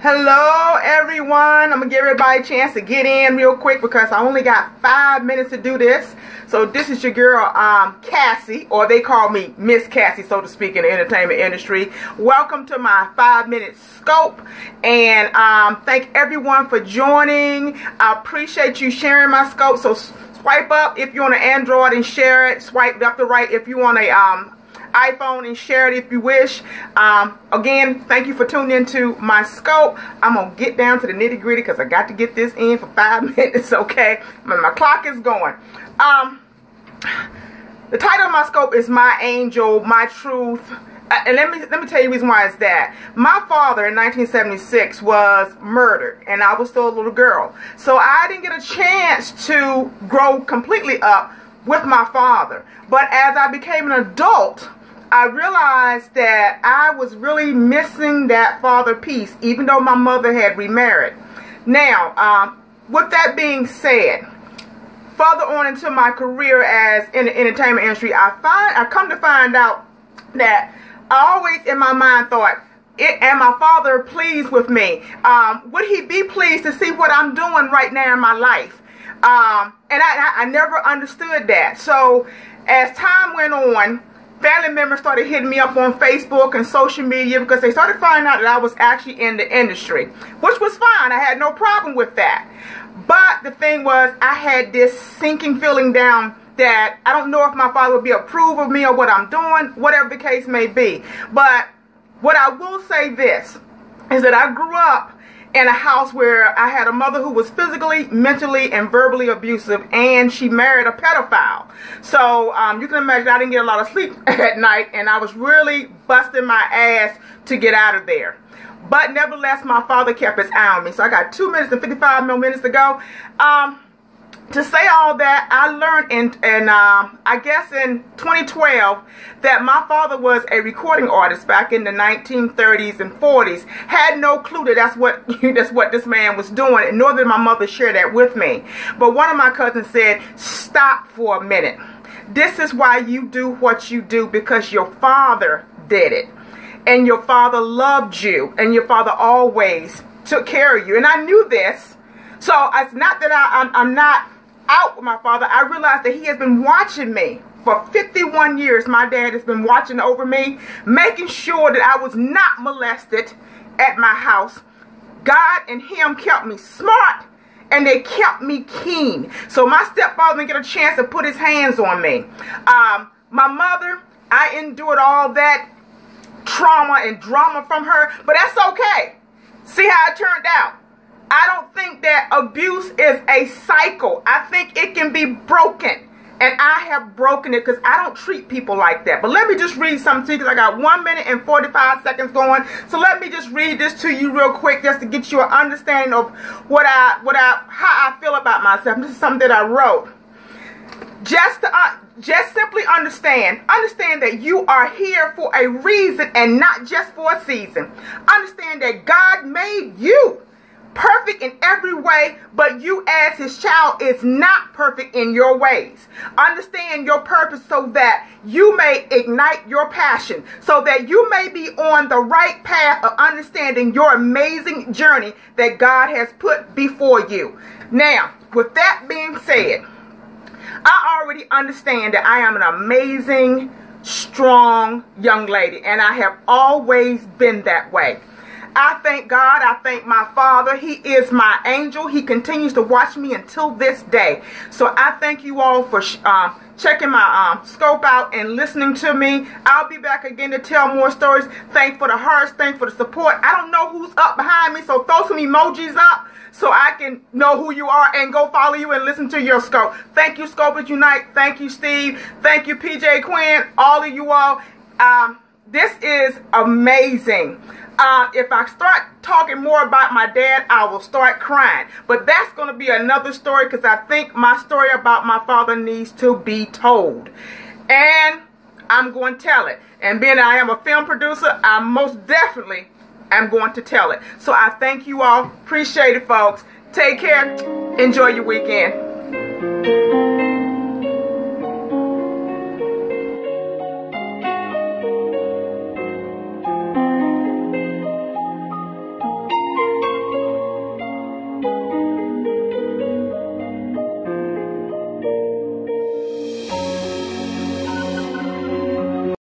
Hello everyone, I'm gonna give everybody a chance to get in real quick because I only got 5 minutes to do this. So this is your girl Cassie, or they call me Miss Cassie, so to speak, in the entertainment industry. Welcome to my 5-minute scope, and thank everyone for joining. I appreciate you sharing my scope. So swipe up if you're on an Android and share it. Swipe left to right if you want a iPhone and share it if you wish. Again, thank you for tuning into my scope. I'm gonna get down to the nitty gritty because I got to get this in for 5 minutes. Okay, my clock is going. The title of my scope is My Angel, My Truth. And let me tell you the reason why it's that. My father in 1976 was murdered, and I was still a little girl, so I didn't get a chance to grow completely up with my father. But as I became an adult, I realized that I was really missing that father piece, even though my mother had remarried. Now, with that being said, further on into my career as in the entertainment industry, I come to find out that I always in my mind thought, am my father pleased with me? Would he be pleased to see what I'm doing right now in my life? And I never understood that. So as time went on, family members started hitting me up on Facebook and social media because they started finding out that I was actually in the industry, which was fine. I had no problem with that. But the thing was, I had this sinking feeling down that I don't know if my father would be approve of me or what I'm doing, whatever the case may be. But what I will say this is that I grew up in a house where I had a mother who was physically, mentally, and verbally abusive, and she married a pedophile. So you can imagine I didn't get a lot of sleep at night, and I was really busting my ass to get out of there. But nevertheless, my father kept his eye on me. So I got 2 minutes and 55 more minutes to go. To say all that, I learned I guess in 2012 that my father was a recording artist back in the 1930s and 40s. Had no clue that that's what this man was doing, and nor did my mother share that with me. But one of my cousins said, "Stop for a minute. This is why you do what you do, because your father did it. And your father loved you, and your father always took care of you." And I knew this. So it's not that I'm not out with my father. I realized that he has been watching me for 51 years. My dad has been watching over me, making sure that I was not molested at my house. God and him kept me smart, and they kept me keen. So my stepfather didn't get a chance to put his hands on me. My mother, I endured all that trauma and drama from her, but that's okay. See how it turned out. I don't think that abuse is a cycle. I think it can be broken, and I have broken it because I don't treat people like that. But let me just read something to you because I got 1 minute and 45 seconds going. So let me just read this to you real quick just to get you an understanding of how I feel about myself. This is something that I wrote. Just simply understand that you are here for a reason and not just for a season. Understand that God made you perfect in every way, but you as his child is not perfect in your ways. Understand your purpose so that you may ignite your passion, so that you may be on the right path of understanding your amazing journey that God has put before you. Now, with that being said, I already understand that I am an amazing, strong young lady, and I have always been that way. I thank God. I thank my father. He is my angel. He continues to watch me until this day. So I thank you all for checking my scope out and listening to me. I'll be back again to tell more stories. Thanks for the hearts. Thanks for the support. I don't know who's up behind me, so throw some emojis up so I can know who you are and go follow you and listen to your scope. Thank you, Scopers Unite. Thank you, Steve. Thank you, PJ Quinn. All of you all. This is amazing. If I start talking more about my dad, I will start crying. But that's going to be another story because I think my story about my father needs to be told. And I'm going to tell it. And being I am a film producer, I most definitely am going to tell it. So I thank you all. Appreciate it, folks. Take care. Enjoy your weekend.